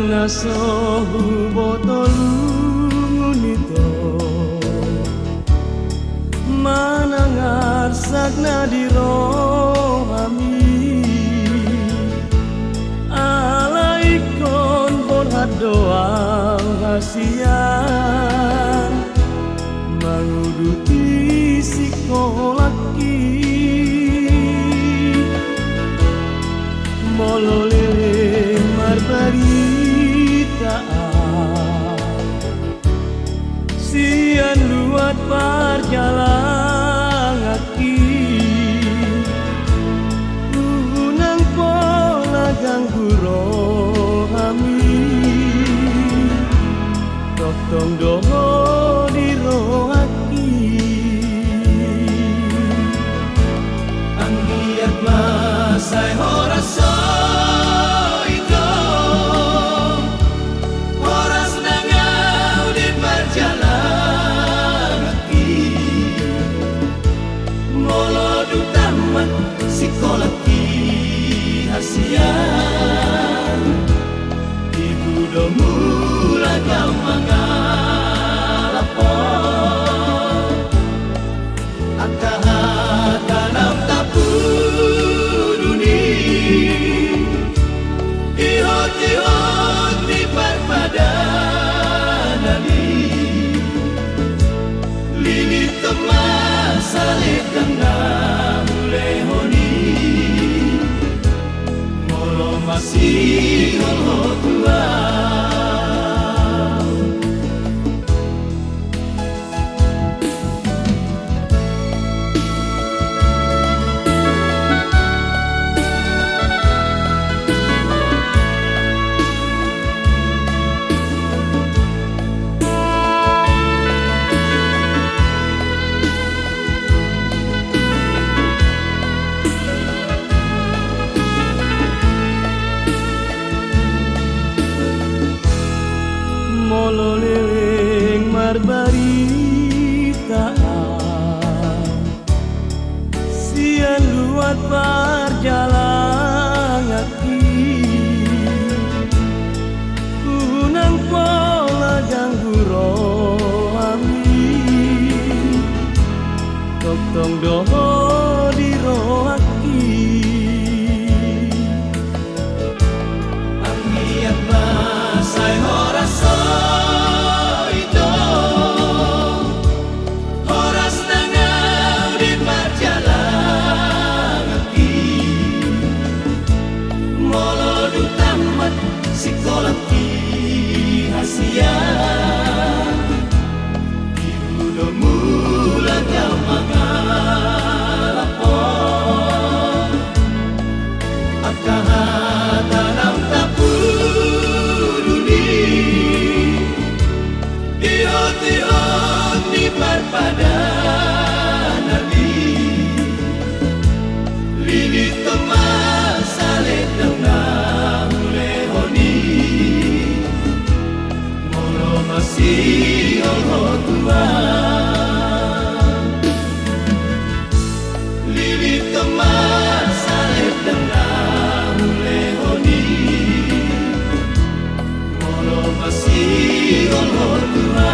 naso botolungun ito manangar sagna di rohami alaikon borhat doang hasian manguduti sikolaki mololele marbaritaan sian luat parjalan aki unang pola ganggu rohami tong doho di rohaki anggiat masai horaso hasian ibu domu lagam mangalapo akahatanam tapu duni ihot-ihot di parpadanani lilit temas salib kandang lehoni masih Allah Tuhan mololeleng marbaritaan sian luat parjalan aki unang pola ganggu rohami tong doho di rohaki anggiat masai horaso sikolaki hasian ibu domu lagam mangalapo akahatanam tapu duni ihot-ihot di parpadanani lilit temas salib dengang masih Allah Tuhan lilit temas salib dengan lehoni molo masih Allah Tuhan